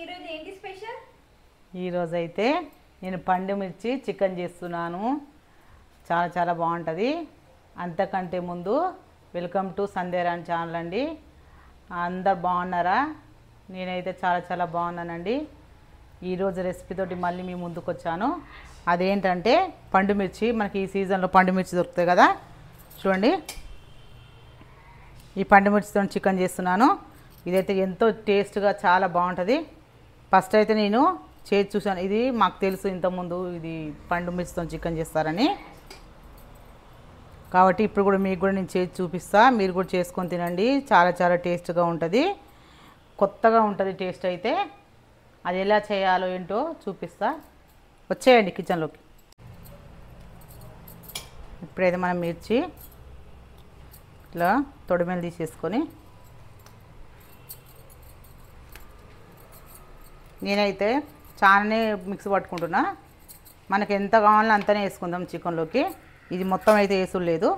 ఈరోజు ఏంటి స్పెషల్? ఈరోజు అయితే నేను పండు మిర్చి చికెన్ చేస్తున్నాను. చాలా చాలా బాగుంటుంది. అంతకంటే ముందు వెల్కమ్ టు సంధ్యారాణి ఛానల్ అండి. అందరు బాగున్నారా? నేనైతే చాలా చాలా బాగున్నానండి. ఈరోజు రెసిపీతోటి మళ్ళీ మీ ముందుకు వచ్చాను. అదేంటంటే పండు మిర్చి. మనకి ఈ సీజన్లో పండు మిర్చి దొరుకుతాయి కదా, చూడండి. ఈ పండు మిర్చితో చికెన్ చేస్తున్నాను. ఇదైతే ఎంతో టేస్ట్గా చాలా బాగుంటుంది. ఫస్ట్ అయితే నేను చేసి చూసాను. ఇది మాకు తెలుసు ఇంతకుముందు ఇది పండు మిర్చితో చికెన్ చేస్తారని, కాబట్టి ఇప్పుడు కూడా మీకు కూడా నేను చేసి చూపిస్తా. మీరు కూడా చేసుకొని తినండి. చాలా చాలా టేస్ట్గా ఉంటుంది. కొత్తగా ఉంటుంది టేస్ట్ అయితే. అది ఎలా చేయాలో ఏంటో చూపిస్తా. వచ్చేయండి కిచెన్లోకి. ఇప్పుడైతే మనం మిర్చి ఇట్లా తొడిమెలు తీసేసుకొని, నేనైతే చాలానే మిక్స్ పట్టుకుంటున్నా. మనకి ఎంత కావాలో అంతనే వేసుకుందాం చికెన్లోకి. ఇది మొత్తం అయితే వేసుడు లేదు.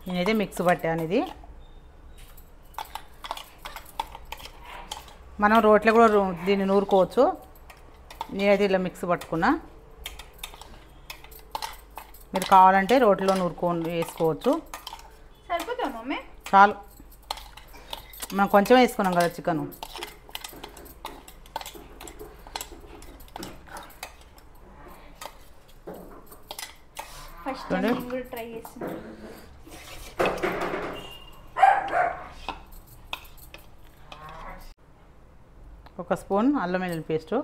నేనైతే మిక్స్ పట్టాను. ఇది మనం రోట్లో కూడా దీన్ని నూరుకోవచ్చు. నేనైతే ఇలా మిక్స్ పట్టుకున్నా. మీరు కావాలంటే రోట్లో వేసుకోవచ్చు. సరిపోతా మమ్మీ? చాలు, మనం కొంచెం వేసుకున్నాం కదా చికెను. ఫస్ట్ నేను కూడా ట్రై చేస్తాను. ఒక స్పూన్ అల్లం వెల్లుల్లి పేస్టు,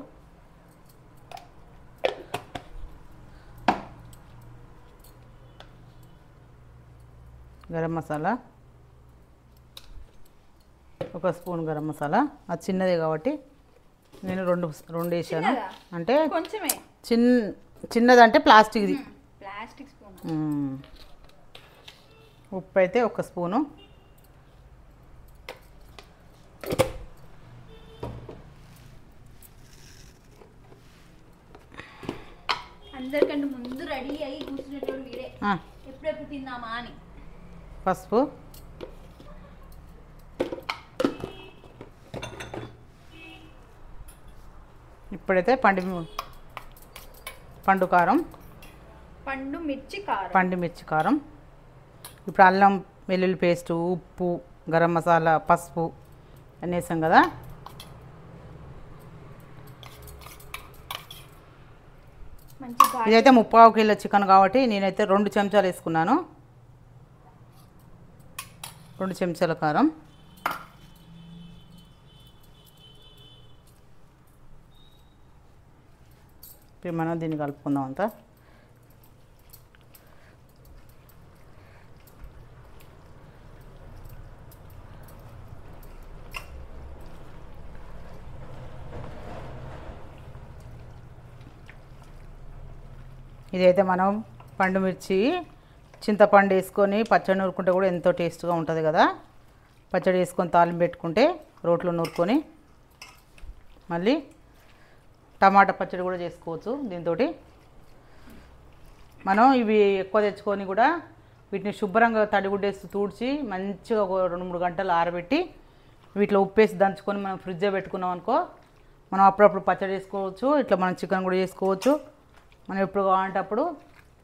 గరం మసాలా, ఒక స్పూన్ గరం మసాలా. అది చిన్నదే కాబట్టి నేను రెండు వేసాను. అంటే కొంచెమే చిన్నదంటే ప్లాస్టిక్ది. Plastic spoon. ఉప్పు అయితే ఒక స్పూను, అందరికంటే ముందు రెడీ అయ్యి కూర్చునేటోడు వీడే, ఎప్పుడెప్పుడు తిందామా అని. పసుపు, ఇప్పుడైతే పండు కారం, పండు మిర్చి కారం, పండు మిర్చి కారం. ఇప్పుడు అల్లం వెల్లుల్లి పేస్టు, ఉప్పు, గరం మసాలా, పసుపు అన్నీ వేసాం కదా. ఇదైతే 3/4 కిలో చికెన్ కాబట్టి నేనైతే 2 చెంచాలు వేసుకున్నాను. 2 చెంచాల కారం, ఇప్పుడు మనం దీన్ని కలుపుకుందాం అంతా. ఇదైతే మనం పండు మిర్చి చింతపండు వేసుకొని పచ్చడి నూరుకుంటే కూడా ఎంతో టేస్ట్గా ఉంటుంది కదా. పచ్చడి వేసుకొని తాలింపు పెట్టుకుంటే రోట్లో నూరుకొని, మళ్ళీ టమాటా పచ్చడి కూడా చేసుకోవచ్చు దీంతో. మనం ఇవి ఎక్కువ తెచ్చుకొని కూడా వీటిని శుభ్రంగా తడిగుడ్డేసి తుడిచి మంచిగా ఒక 2-3 గంటలు ఆరబెట్టి వీటిలో ఉప్పేసి దంచుకొని మనం ఫ్రిడ్జ్లో పెట్టుకున్నాం అనుకో, మనం అప్పుడప్పుడు పచ్చడి చేసుకోవచ్చు. ఇట్లా మనం చికెన్ కూడా చేసుకోవచ్చు. మనం ఎప్పుడు కావాలంటే అప్పుడు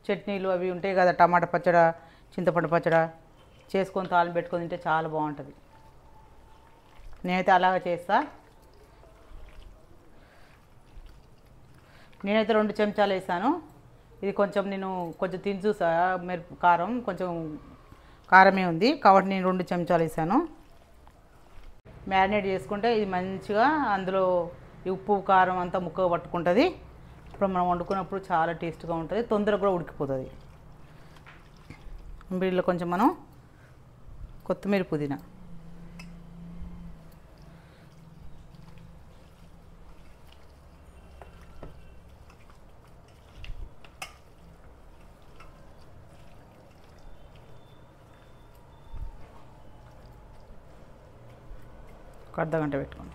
చట్నీలు అవి ఉంటాయి కదా, టమాటా పచ్చడి, చింతపండు పచ్చడి చేసుకొని తాలింపు పెట్టుకొని తింటే చాలా బాగుంటుంది. నేనైతే అలాగే చేస్తా. నేనైతే 2 చెంచాలు వేసాను. ఇది కొంచెం నేను తిని చూసా, కారం కొంచెం కారమే ఉంది కాబట్టి నేను 2 చెంచాలు వేసాను. మ్యారినేట్ చేసుకుంటే ఇది మంచిగా అందులో ఉప్పు కారం అంతా ముక్కగా పట్టుకుంటుంది. ఇప్పుడు మనం వండుకున్నప్పుడు చాలా టేస్ట్గా ఉంటుంది, తొందరగా కూడా ఉడికిపోతుంది. వీటిలో కొంచెం మనం కొత్తిమీర, పుదీనా, ఒక అర్ధగంట పెట్టుకోండి.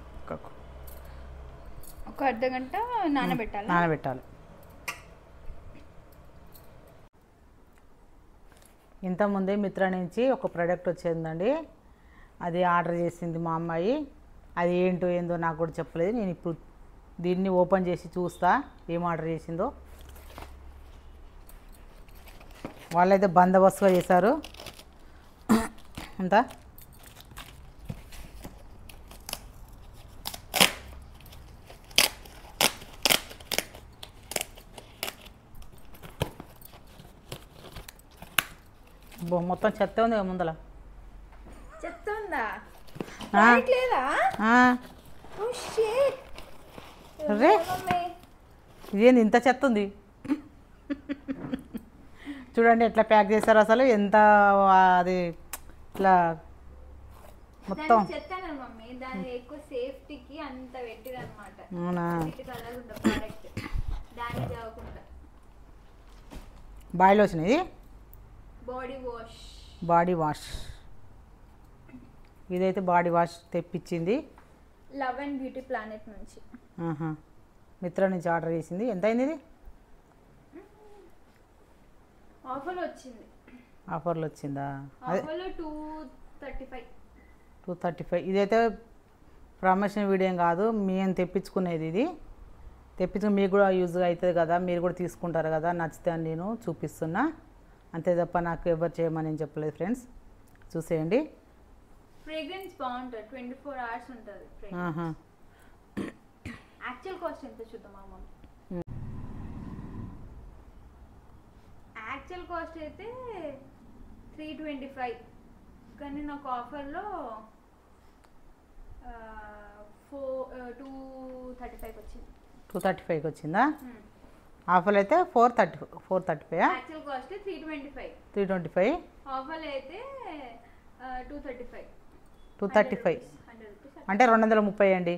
ఒక అర్ధగంట నానబెట్టాలి. ఇంతకుముందే మిత్ర నుంచి ఒక ప్రోడక్ట్ వచ్చిందండి, అది ఆర్డర్ చేసింది మా అమ్మాయి. అది ఏందో నాకు కూడా చెప్పలేదు. నేను ఇప్పుడు దీన్ని ఓపెన్ చేసి చూస్తా ఏం ఆర్డర్ చేసిందో. వాళ్ళైతే బందోబస్తుగా చేశారు అంతా. మొత్తం చెత్త ఉంది ముందల. చెత్త ఉందా? ఇదేంది ఇంత చెత్త ఉంది? చూడండి ఎట్లా ప్యాక్ చేశారు అసలు. ఎంత అది ఇట్లా మొత్తం అవునా? బాడీలో వచ్చినాయి. బాడీ వాష్ ఇదైతే బాడీ వాష్ తెప్పించింది లవ్ అండ్ బ్యూటీ ప్లానెట్ నుంచి. మిత్ర నుంచి ఆర్డర్ చేసింది. ఎంత అయింది ఇది? ఆఫర్లో వచ్చిందా? అదే 235. ఇదైతే ప్రమోషన్ వీడియో కాదు, మేము తెప్పించుకునేది. ఇది తెప్పించుకుని మీకు కూడా యూజ్గా అవుతుంది కదా, మీరు కూడా తీసుకుంటారు కదా, నచ్చితే అని నేను చూపిస్తున్నా అంతే తప్ప నాకు ఎవరు చేయమని నేను చెప్పలేదు ఫ్రెండ్స్. చూసేయండి. ఫ్రేగ్రెన్స్ బాగుంటుంది, 24 hours ఉంటుంది. యాక్చువల్ కాస్ట్ ఎంత చూద్దాం అమ్మ. యాక్చువల్ కాస్ట్ అయితే 325, కానీ నాకు ఆఫర్లో 235 వచ్చింది. 235 వచ్చిందా? ఆఫర్లో అయితే 435. Actual cost 325. 325. ఆఫర్లో అయితే 235. 235 అంటే 230 అండి.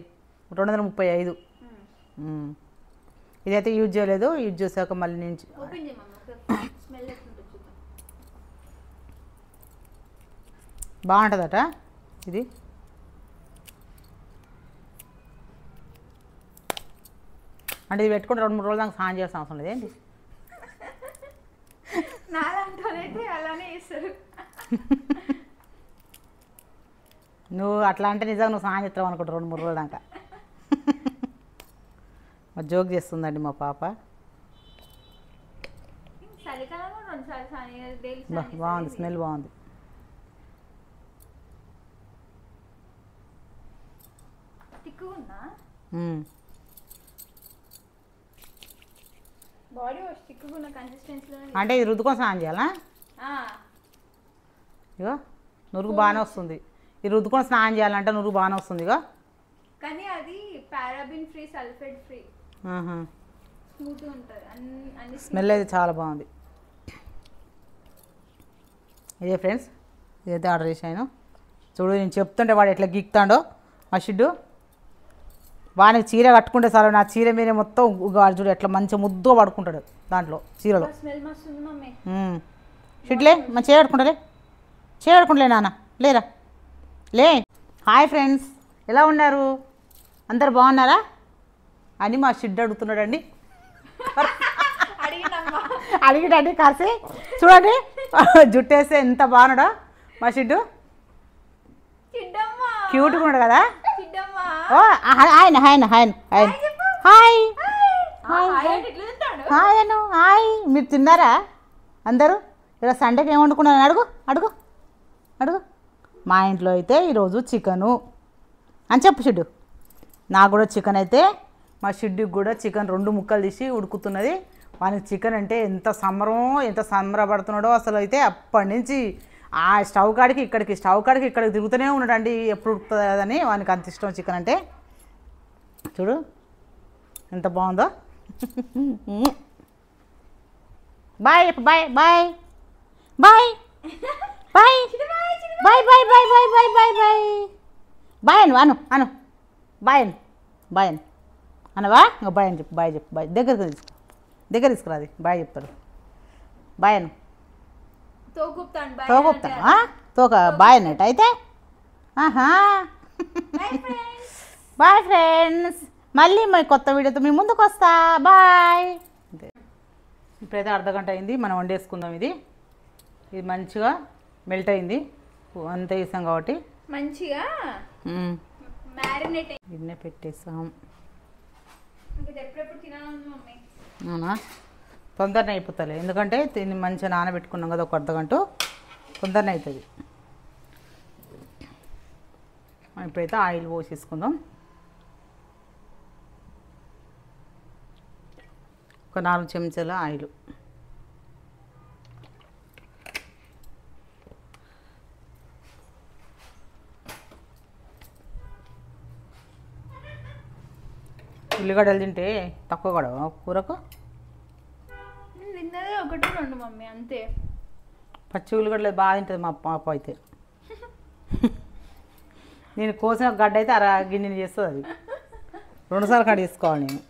235. ఇదైతే యూజ్ చేయలేదు. యూజ్ చేసాక మళ్ళీ నేను ఓపెన్ చేయమమ్మా. స్మెల్ ఎట్లుంటుంది చూద్దాం. బాగుంటుందట ఇది. అంటే ఇది పెట్టుకుంటే 2-3 రోజులు దాకా స్నానం చేయాల్సిన అవసరం లేదేంటి? నాలంటే అలానే చేస్తారు. నువ్వు అట్లా అంటే నిజంగా నువ్వు స్నానం చేస్తావు అనుకుంటా 2-3 రోజుల దాకా. మా జోక్ చేస్తుందండి మా పాప. బాగుంది, స్మెల్ బాగుంది. అంటే ఇది రుద్దుకొని స్నానం చేయాలా? ఇగో నురుగు బాగానే వస్తుంది. ఇది రుద్దుకొని స్నానం చేయాలంటే నురుగు బాగానే వస్తుంది. ఇగో కానీ అది paraben free, sulphate free, smooth ఉంటుంది. స్మెల్ అయితే చాలా బాగుంది. ఇదే ఫ్రెండ్స్, ఇదైతే ఆర్డర్ చేశాను. చూడు నేను చెప్తుంటే వాడు ఎట్లా గిక్తాడో మా షిడ్డు. వానికి చీర కట్టుకుంటే చాలు, నా చీర మీద మొత్తం వాడు చూడు ఎట్లా మంచిగా ముద్దుగా పడుకుంటాడు దాంట్లో చీరలో. షిడ్లే మన చేయడుకుంటలే, చేయడుకుంటలే నాన్న, లేరా లే. హాయ్ ఫ్రెండ్స్, ఎలా ఉన్నారు? అందరు బాగున్నారా అని మా షిడ్డు అడుగుతున్నాడండి. అడిగిడండి కాసి చూడండి జుట్టేస్తే ఎంత బాగున్నాడో మా షిడ్డు. క్యూట్గా ఉన్నాడు కదా. ఓ ఆయన ఆయన ఆయన ఆయన హాయ్ హాయ్ అను హాయ్. మీరు తిన్నారా అందరూ? ఇలా సండేకి ఏం వండుకున్నాను అడుగు అడుగు అడుగు. మా ఇంట్లో అయితే ఈరోజు చికెను అని చెప్పు షిడ్డు. నాకు కూడా చికెన్ అయితే, మా షిడ్డుకి కూడా చికెన్ 2 ముక్కలు తీసి ఉడుకుతున్నది. వానికి చికెన్ అంటే ఎంత సంబరపడుతున్నాడో అసలు. అయితే అప్పటి నుంచి ఆ స్టవ్ కాడికి ఇక్కడికి తిరుగుతూనే ఉన్నాడండి, ఎప్పుడు ఉడుకుతుందని. వానికి అంత ఇష్టం చికెన్ అంటే. చూడు ఎంత బాగుందో. Bye bye bye bye bye bye bye bye bye bye bye bye bye అను అను అను బాయ్ అను బాయ్ అను అనవా? ఇంకా బాయ్ అని చెప్పు, బాయ్ చెప్పు, బాయ్ దగ్గర తీసుకురాది, బాయ్ చెప్తాడు. బాయ్ అను, తోకుప్తాను తోక బాయ్ అన్నట్టు అయితే. బాయ్ ఫ్రెండ్స్, మళ్ళీ మా కొత్త వీడియోతో మీ ముందుకు వస్తా. బాయ్. అంతే, ఇప్పుడైతే అర్ధగంట అయింది, మనం వండేసుకుందాం. ఇది మంచిగా మెల్ట్ అయింది, అంత వేసాం కాబట్టి మంచిగా మ్యారినేట్ గిన్నె పెట్టేసాం. ఎప్పుడెప్పుడు తినాలి మమ్మీ? అవునా, తొందరనే అయిపోతుంది, ఎందుకంటే దీన్ని మంచిగా నానబెట్టుకున్నాం కదా ఒక అర్ధగంట, తొందరనే అవుతుంది. ఇప్పుడైతే ఆయిల్ పోసేసుకుందాం. ఒక 4 చెంచాల ఆయిల్. ఉల్లిగడ్డలు తింటే తక్కువ కూడా కూరకు. తిన్నదే 1-2 మమ్మీ, అంతే. పచ్చి ఉల్లిగడ్డలు బాగా తింటుంది మా పాప అయితే. నేను కోసిన గడ్డ అయితే గిన్నెని చేస్తుంది, అది 2 సార్లు కట్ చేసుకోవాలి నేను.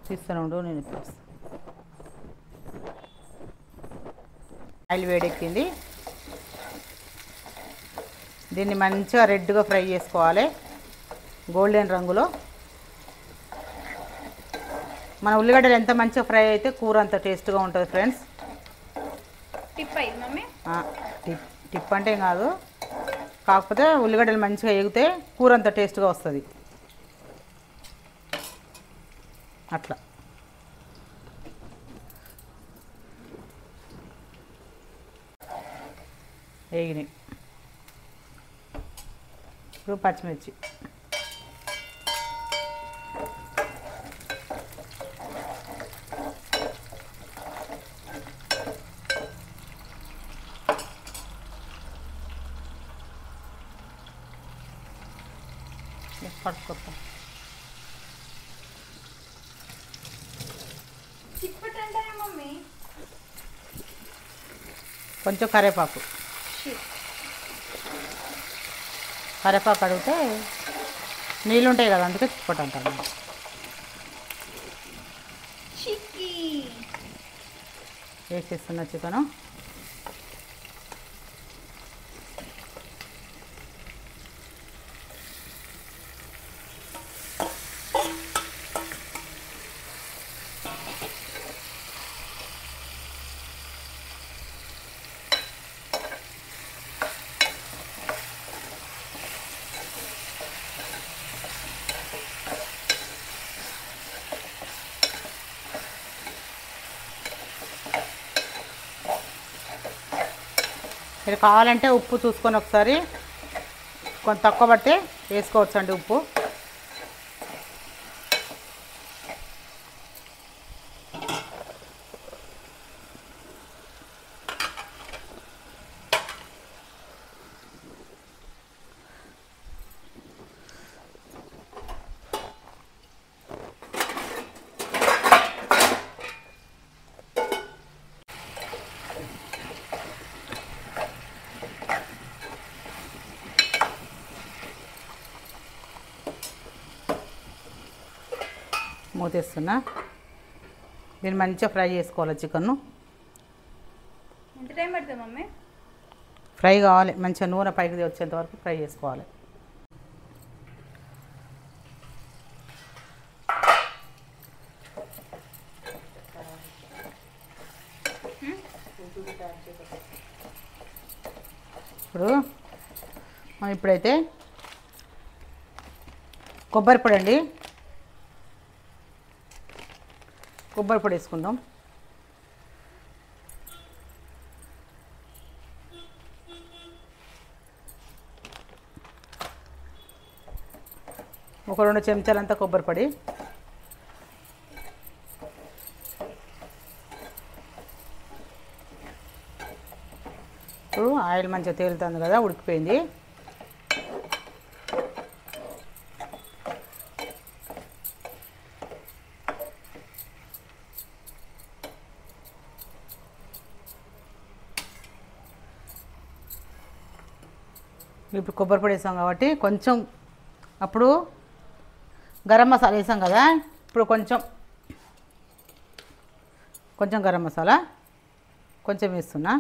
తీస్తాను ఉండు, నేను ఇప్పుడు ఆయిల్ వేడెక్కింది. దీన్ని మంచిగా రెడ్గా ఫ్రై చేసుకోవాలి, గోల్డెన్ రంగులో. మన ఉల్లిగడ్డలు ఎంత మంచిగా ఫ్రై అయితే కూర అంత టేస్ట్గా ఉంటుంది ఫ్రెండ్స్. టిప్ అయింది మమ్మీ. టిప్ అంటే ఏం కాదు, కాకపోతే ఉల్లిగడ్డలు మంచిగా ఎగితే కూర అంత టేస్ట్గా వస్తుంది అట్లా. వేగినాయి. ఇప్పుడు పచ్చిమిర్చి, పట్టుకొస్తా. మమ్మీ కొంచెం కరివేపాకు. కరివేపాకు అడిగితే నీళ్ళు ఉంటాయి కదా, అందుకే చిప్పటి అంటారు. వేసేస్తున్న చికెను. మీరు కావాలంటే ఉప్పు చూసుకొని ఒకసారి కొంచెం తక్కువ పడితే వేసుకోవచ్చు అండి ఉప్పు. మూతేస్తున్నా. దీన్ని మంచిగా ఫ్రై చేసుకోవాలి చికెన్ను. ఎంత టైం పడుతుంది మమ్మీ? ఫ్రై కావాలి, మంచిగా నూనె పైకి వచ్చేంత వరకు ఫ్రై చేసుకోవాలి. ఇప్పుడైతే కొబ్బరి పొడి అండి, కొబ్బరి పొడి వేసుకుందాం. ఒక 2 చెంచాలంతా కొబ్బరి పొడి. ఇప్పుడు ఆయిల్ మంచిగా తేలుతుంది కదా, ఉడికిపోయింది. ఇప్పుడు కొబ్బరి పొడి వేసాం కాబట్టి కొంచెం, అప్పుడు గరం మసాలా వేసాం కదా, ఇప్పుడు కొంచెం గరం మసాలా కొంచెం వేస్తున్నా.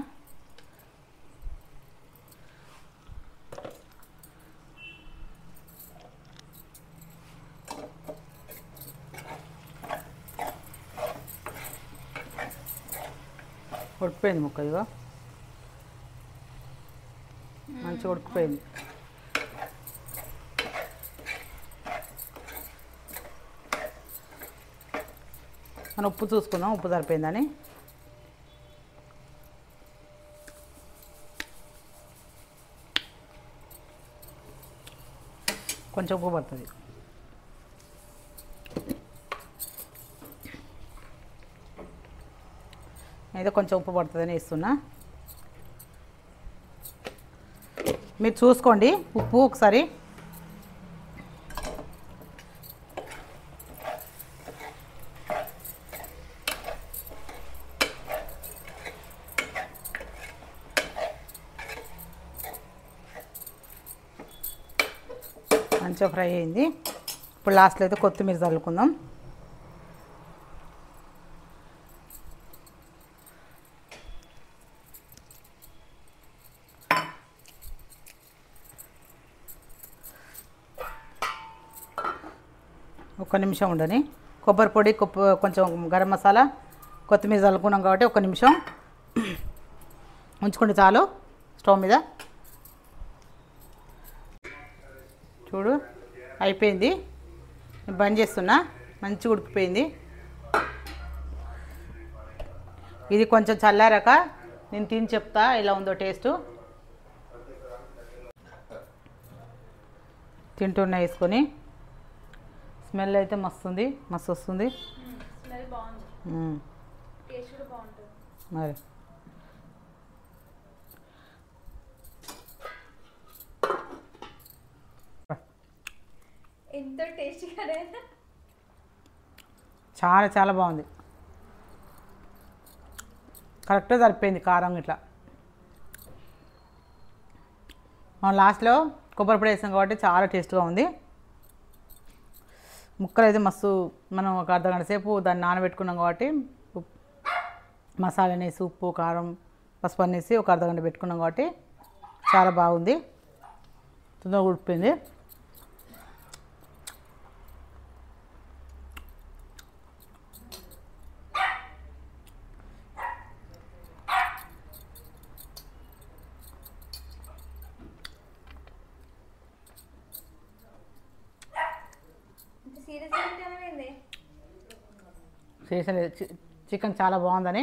ఉడికిపోయింది ముక్క, ఇదిగో మంచిగా ఉడికిపోయింది. మనం ఉప్పు చూసుకుందాం, ఉప్పు సరిపోయిందని. కొంచెం ఉప్పు పడుతుంది. అయితే కొంచెం ఉప్పు పడుతుందని వేస్తున్నా. మీరు చూసుకోండి ఉప్పు ఒకసారి. మంచిగా ఫ్రై అయింది. ఇప్పుడు లాస్ట్లో అయితే కొత్తిమీర చల్లుకుందాం. ఒక్క నిమిషం ఉండని. కొబ్బరి పొడి, కొంచెం గరం మసాలా, కొత్తిమీర చల్లుకున్నాం కాబట్టి ఒక్క నిమిషం ఉంచుకుంటే చాలు స్టవ్ మీద. చూడు అయిపోయింది, నేను బంద్ చేస్తున్నా. మంచిగా ఉడికిపోయింది. ఇది కొంచెం చల్లారాక నేను తిని చెప్తా ఎలా ఉందో టేస్టు. తింటున్నా వేసుకొని. స్మెల్ అయితే మస్తు వస్తుంది. స్మెల్ బాగుంది, టేస్ట్ కూడా బాగుంటుంది. మరి ఎంతో టేస్టీగా, చాలా చాలా బాగుంది. కరెక్ట్గా సరిపోయింది కారం ఇట్లా. మనం లాస్ట్లో కొబ్బరి పొడి వేసాం కాబట్టి చాలా టేస్ట్గా ఉంది. ముక్కలు అయితే మస్తు. మనం ఒక అర్ధగంట సేపు దాన్ని నానబెట్టుకున్నాం కాబట్టి మసాలా వేసి ఉప్పు, కారం, పసుపు అనేసి ఒక అర్ధగంట పెట్టుకున్నాం కాబట్టి చాలా బాగుంది. తొందరగా ఉడిపోయింది. చికెన్ చాలా బాగుందని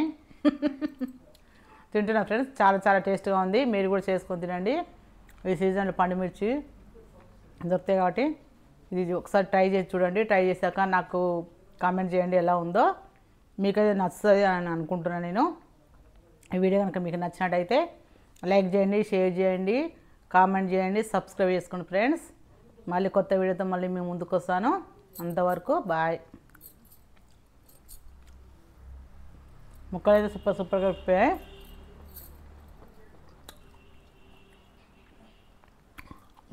తింటున్నా ఫ్రెండ్స్. చాలా చాలా టేస్ట్గా ఉంది. మీరు కూడా చేసుకొని తినండి. ఈ సీజన్లో పండుమిర్చి దొరుకుతాయి కాబట్టి ఇది ఒకసారి ట్రై చేసి చూడండి. ట్రై చేశాక నాకు కామెంట్ చేయండి ఎలా ఉందో. మీకైతే నచ్చుతుంది అని అనుకుంటున్నాను నేను. ఈ వీడియో కనుక మీకు నచ్చినట్టయితే లైక్ చేయండి, షేర్ చేయండి, కామెంట్ చేయండి, సబ్స్క్రైబ్ చేసుకోండి ఫ్రెండ్స్. మళ్ళీ కొత్త వీడియోతో మళ్ళీ మేము ముందుకు వస్తాను. అంతవరకు బాయ్. ముక్కలు అయితే సూపర్గా ఉడిపోయాయి.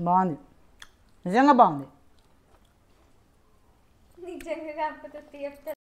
బాగుంది, నిజంగా బాగుంది. నిజంగా కాకపోతే